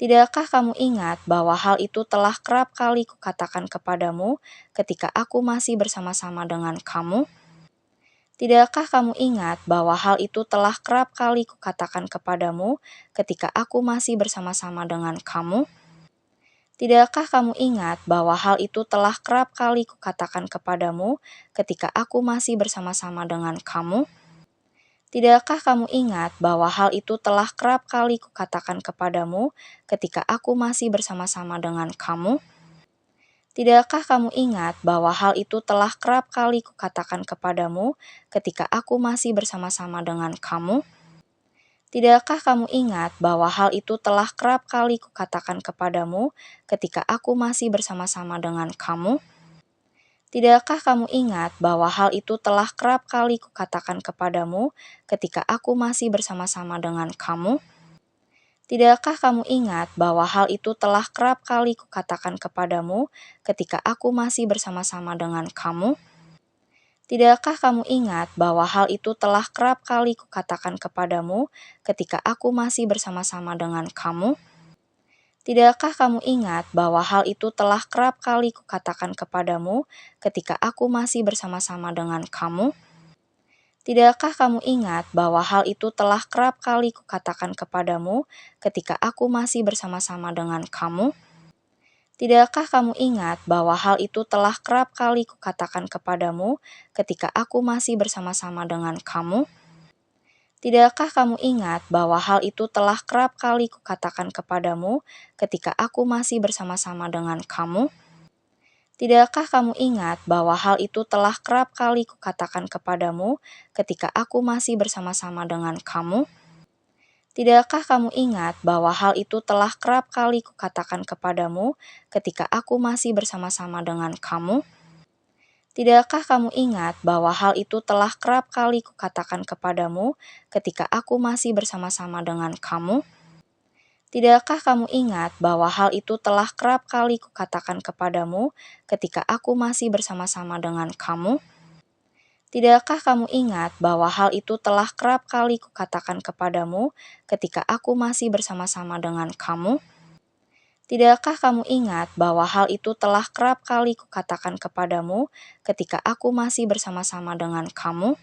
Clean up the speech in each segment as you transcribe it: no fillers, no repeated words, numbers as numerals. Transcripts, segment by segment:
Tidakkah kamu ingat bahwa hal itu telah kerap kali kukatakan kepadamu ketika aku masih bersama-sama dengan kamu? Tidakkah kamu ingat bahwa hal itu telah kerap kali kukatakan kepadamu ketika aku masih bersama-sama dengan kamu? Tidakkah kamu ingat bahwa hal itu telah kerap kali kukatakan kepadamu ketika aku masih bersama-sama dengan kamu? Tidakkah kamu ingat bahwa hal itu telah kerap kali kukatakan kepadamu ketika aku masih bersama-sama dengan kamu? Tidakkah kamu ingat bahwa hal itu telah kerap kali kukatakan kepadamu ketika aku masih bersama-sama dengan kamu? Tidakkah kamu ingat bahwa hal itu telah kerap kali kukatakan kepadamu ketika aku masih bersama-sama dengan kamu? Tidakkah kamu ingat bahwa hal itu telah kerap kali kukatakan kepadamu ketika aku masih bersama-sama dengan kamu? Tidakkah kamu ingat bahwa hal itu telah kerap kali kukatakan kepadamu ketika aku masih bersama-sama dengan kamu? Tidakkah kamu ingat bahwa hal itu telah kerap kali kukatakan kepadamu ketika aku masih bersama-sama dengan kamu? Tidakkah kamu ingat bahwa hal itu telah kerap kali kukatakan kepadamu ketika aku masih bersama-sama dengan kamu? Tidakkah kamu ingat bahwa hal itu telah kerap kali kukatakan kepadamu ketika aku masih bersama-sama dengan kamu? Tidakkah kamu ingat bahwa hal itu telah kerap kali kukatakan kepadamu ketika aku masih bersama-sama dengan kamu? Tidakkah kamu ingat bahwa hal itu telah kerap kali kukatakan kepadamu ketika aku masih bersama-sama dengan kamu? Tidakkah kamu ingat bahwa hal itu telah kerap kali kukatakan kepadamu ketika aku masih bersama-sama dengan kamu? Tidakkah kamu ingat bahwa hal itu telah kerap kali kukatakan kepadamu ketika aku masih bersama-sama dengan kamu? Tidakkah kamu ingat bahwa hal itu telah kerap kali kukatakan kepadamu ketika aku masih bersama-sama dengan kamu? Tidakkah kamu ingat bahwa hal itu telah kerap kali kukatakan kepadamu ketika aku masih bersama-sama dengan kamu? Tidakkah kamu ingat bahwa hal itu telah kerap kali kukatakan kepadamu ketika aku masih bersama-sama dengan kamu? Tidakkah kamu ingat bahwa hal itu telah kerap kali kukatakan kepadamu ketika aku masih bersama-sama dengan kamu?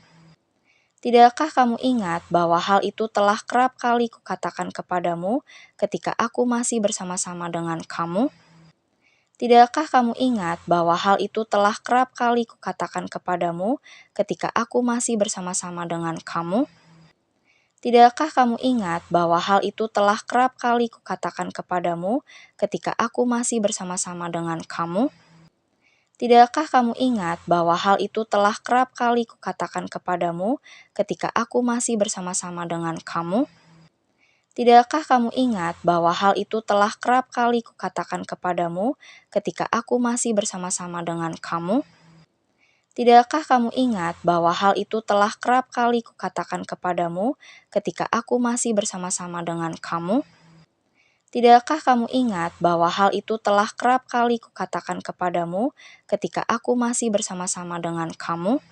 Tidakkah kamu ingat bahwa hal itu telah kerap kali kukatakan kepadamu ketika aku masih bersama-sama dengan kamu? Tidakkah kamu ingat bahwa hal itu telah kerap kali kukatakan kepadamu ketika aku masih bersama-sama dengan kamu? Tidakkah kamu ingat bahwa hal itu telah kerap kali kukatakan kepadamu ketika aku masih bersama-sama dengan kamu? Tidakkah kamu ingat bahwa hal itu telah kerap kali kukatakan kepadamu ketika aku masih bersama-sama dengan kamu? Tidakkah kamu ingat bahwa hal itu telah kerap kali kukatakan kepadamu ketika aku masih bersama-sama dengan kamu? Tidakkah kamu ingat bahwa hal itu telah kerap kali kukatakan kepadamu ketika aku masih bersama-sama dengan kamu? Tidakkah kamu ingat bahwa hal itu telah kerap kali kukatakan kepadamu ketika aku masih bersama-sama dengan kamu?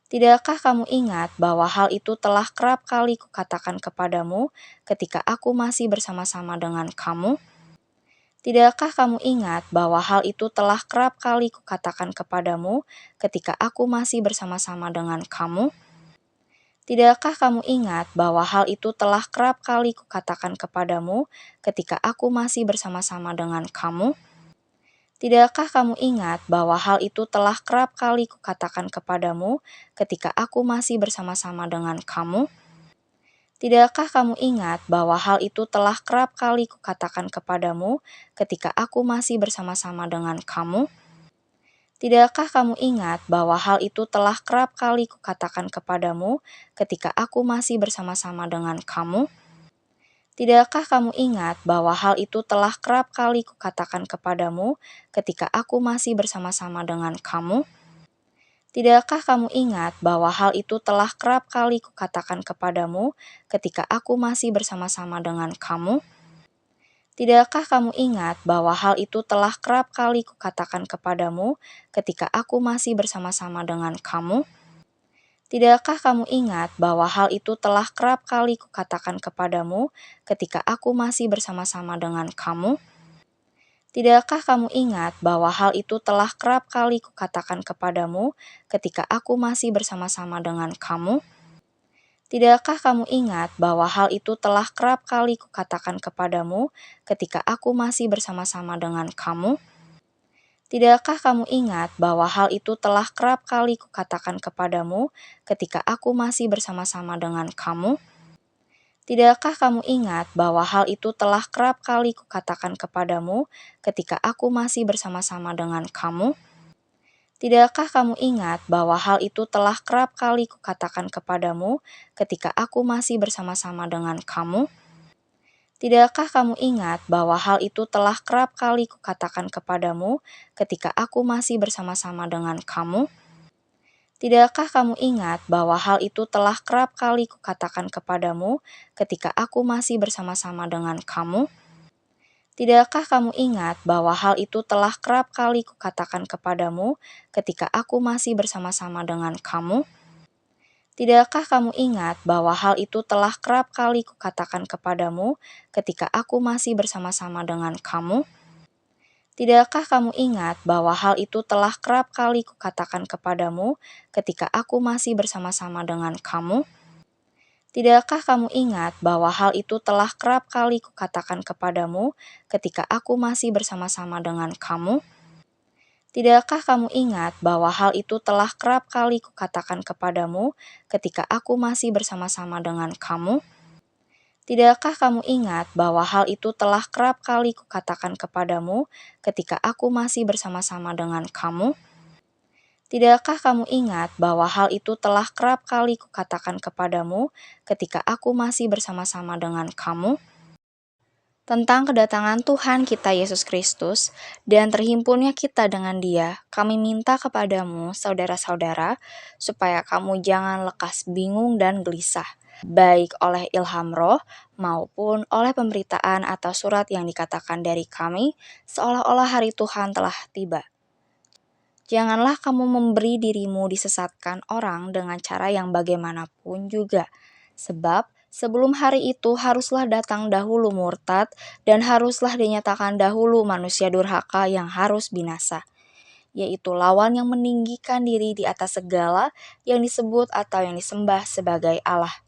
Tidakkah kamu ingat bahwa hal itu telah kerap kali kukatakan kepadamu ketika aku masih bersama-sama dengan kamu? Tidakkah kamu ingat bahwa hal itu telah kerap kali kukatakan kepadamu ketika aku masih bersama-sama dengan kamu? Tidakkah kamu ingat bahwa hal itu telah kerap kali kukatakan kepadamu ketika aku masih bersama-sama dengan kamu? Tidakkah kamu ingat bahwa hal itu telah kerap kali kukatakan kepadamu ketika aku masih bersama-sama dengan kamu? Tidakkah kamu ingat bahwa hal itu telah kerap kali kukatakan kepadamu ketika aku masih bersama-sama dengan kamu? Tidakkah kamu ingat bahwa hal itu telah kerap kali kukatakan kepadamu ketika aku masih bersama-sama dengan kamu? Tidakkah kamu ingat bahwa hal itu telah kerap kali kukatakan kepadamu ketika aku masih bersama-sama dengan kamu? Tidakkah kamu ingat bahwa hal itu telah kerap kali kukatakan kepadamu ketika aku masih bersama-sama dengan kamu? Tidakkah kamu ingat bahwa hal itu telah kerap kali kukatakan kepadamu ketika aku masih bersama-sama dengan kamu? Tidakkah kamu ingat bahwa hal itu telah kerap kali kukatakan kepadamu ketika aku masih bersama-sama dengan kamu? Tidakkah kamu ingat bahwa hal itu telah kerap kali kukatakan kepadamu ketika aku masih bersama-sama dengan kamu? Tidakkah kamu ingat bahwa hal itu telah kerap kali kukatakan kepadamu ketika aku masih bersama-sama dengan kamu? Tidakkah kamu ingat bahwa hal itu telah kerap kali kukatakan kepadamu ketika aku masih bersama-sama dengan kamu? Tidakkah kamu ingat bahwa hal itu telah kerap kali kukatakan kepadamu ketika aku masih bersama-sama dengan kamu? Tidakkah kamu ingat bahwa hal itu telah kerap kali kukatakan kepadamu ketika aku masih bersama-sama dengan kamu? Tidakkah kamu ingat bahwa hal itu telah kerap kali kukatakan kepadamu ketika aku masih bersama-sama dengan kamu? Tidakkah kamu ingat bahwa hal itu telah kerap kali kukatakan kepadamu ketika aku masih bersama-sama dengan kamu? Tidakkah kamu ingat bahwa hal itu telah kerap kali kukatakan kepadamu ketika aku masih bersama-sama dengan kamu? Tidakkah kamu ingat bahwa hal itu telah kerap kali kukatakan kepadamu ketika aku masih bersama-sama dengan kamu? Tidakkah kamu ingat bahwa hal itu telah kerap kali kukatakan kepadamu ketika aku masih bersama-sama dengan kamu? Tidakkah kamu ingat bahwa hal itu telah kerap kali kukatakan kepadamu ketika aku masih bersama-sama dengan kamu? Tidakkah kamu ingat bahwa hal itu telah kerap kali kukatakan kepadamu ketika aku masih bersama-sama dengan kamu? Tidakkah kamu ingat bahwa hal itu telah kerap kali kukatakan kepadamu ketika aku masih bersama-sama dengan kamu? Tidakkah kamu ingat bahwa hal itu telah kerap kali kukatakan kepadamu ketika aku masih bersama-sama dengan kamu? Tentang kedatangan Tuhan kita Yesus Kristus dan terhimpunnya kita dengan Dia, kami minta kepadamu, saudara-saudara, supaya kamu jangan lekas bingung dan gelisah, baik oleh ilham roh maupun oleh pemberitaan atau surat yang dikatakan dari kami, seolah-olah hari Tuhan telah tiba. Janganlah kamu memberi dirimu disesatkan orang dengan cara yang bagaimanapun juga, sebab sebelum hari itu haruslah datang dahulu murtad dan haruslah dinyatakan dahulu manusia durhaka yang harus binasa, yaitu lawan yang meninggikan diri di atas segala yang disebut atau yang disembah sebagai Allah.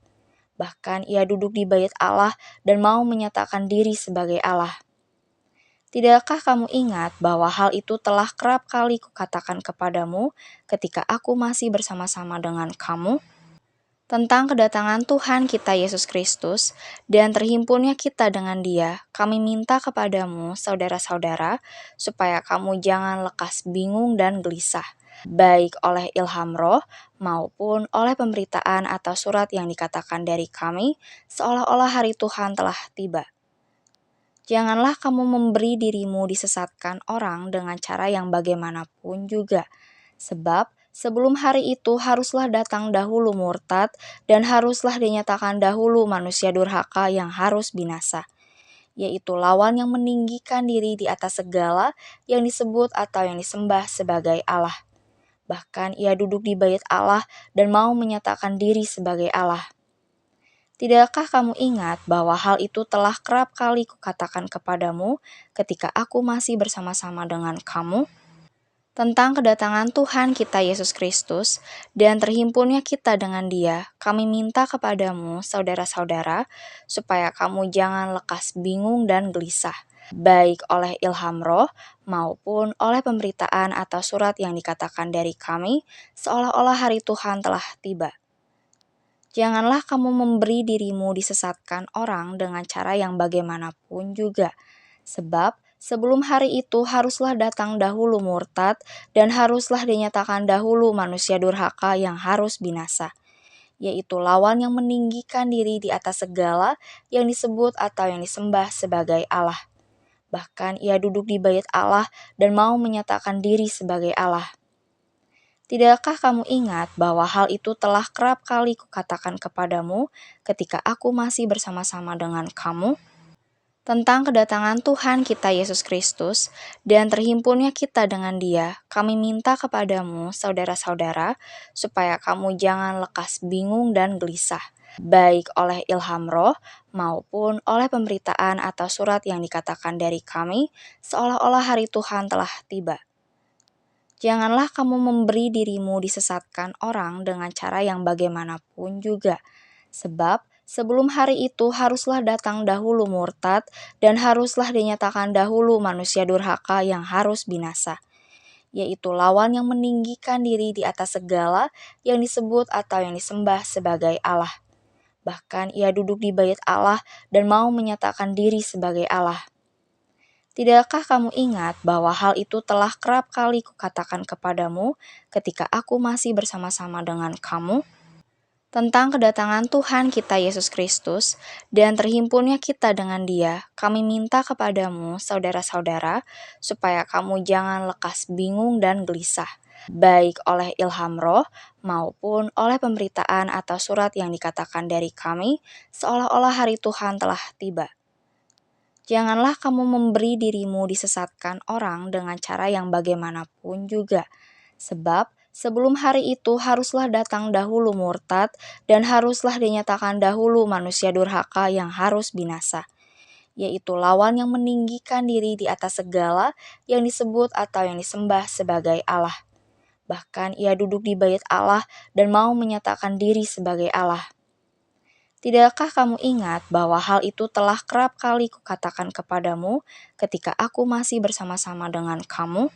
Bahkan ia duduk di bait Allah dan mau menyatakan diri sebagai Allah. Tidakkah kamu ingat bahwa hal itu telah kerap kali kukatakan kepadamu ketika aku masih bersama-sama dengan kamu? Tentang kedatangan Tuhan kita Yesus Kristus dan terhimpunnya kita dengan Dia, kami minta kepadamu, saudara-saudara, supaya kamu jangan lekas bingung dan gelisah, baik oleh ilham roh maupun oleh pemberitaan atau surat yang dikatakan dari kami, seolah-olah hari Tuhan telah tiba. Janganlah kamu memberi dirimu disesatkan orang dengan cara yang bagaimanapun juga, sebab sebelum hari itu haruslah datang dahulu murtad dan haruslah dinyatakan dahulu manusia durhaka yang harus binasa, yaitu lawan yang meninggikan diri di atas segala yang disebut atau yang disembah sebagai Allah. Bahkan ia duduk di bait Allah dan mau menyatakan diri sebagai Allah. Tidakkah kamu ingat bahwa hal itu telah kerap kali kukatakan kepadamu ketika aku masih bersama-sama dengan kamu? Tentang kedatangan Tuhan kita Yesus Kristus dan terhimpunnya kita dengan Dia, kami minta kepadamu, saudara-saudara, supaya kamu jangan lekas bingung dan gelisah, baik oleh ilham roh maupun oleh pemberitaan atau surat yang dikatakan dari kami, seolah-olah hari Tuhan telah tiba. Janganlah kamu memberi dirimu disesatkan orang dengan cara yang bagaimanapun juga, sebab sebelum hari itu haruslah datang dahulu murtad dan haruslah dinyatakan dahulu manusia durhaka yang harus binasa, yaitu lawan yang meninggikan diri di atas segala yang disebut atau yang disembah sebagai Allah. Bahkan ia duduk di bait Allah dan mau menyatakan diri sebagai Allah. Tidakkah kamu ingat bahwa hal itu telah kerap kali kukatakan kepadamu ketika aku masih bersama-sama dengan kamu? Tentang kedatangan Tuhan kita Yesus Kristus dan terhimpunnya kita dengan Dia, kami minta kepadamu, saudara-saudara, supaya kamu jangan lekas bingung dan gelisah, baik oleh ilham roh maupun oleh pemberitaan atau surat yang dikatakan dari kami, seolah-olah hari Tuhan telah tiba. Janganlah kamu memberi dirimu disesatkan orang dengan cara yang bagaimanapun juga, sebab sebelum hari itu haruslah datang dahulu murtad dan haruslah dinyatakan dahulu manusia durhaka yang harus binasa, yaitu lawan yang meninggikan diri di atas segala yang disebut atau yang disembah sebagai Allah. Bahkan ia duduk di bait Allah dan mau menyatakan diri sebagai Allah. Tidakkah kamu ingat bahwa hal itu telah kerap kali kukatakan kepadamu ketika aku masih bersama-sama dengan kamu? Tentang kedatangan Tuhan kita Yesus Kristus dan terhimpunnya kita dengan Dia, kami minta kepadamu, saudara-saudara, supaya kamu jangan lekas bingung dan gelisah, baik oleh ilham roh maupun oleh pemberitaan atau surat yang dikatakan dari kami, seolah-olah hari Tuhan telah tiba. Janganlah kamu memberi dirimu disesatkan orang dengan cara yang bagaimanapun juga, sebab sebelum hari itu haruslah datang dahulu murtad dan haruslah dinyatakan dahulu manusia durhaka yang harus binasa, yaitu lawan yang meninggikan diri di atas segala yang disebut atau yang disembah sebagai Allah. Bahkan ia duduk di bait Allah dan mau menyatakan diri sebagai Allah. Tidakkah kamu ingat bahwa hal itu telah kerap kali kukatakan kepadamu ketika aku masih bersama-sama dengan kamu?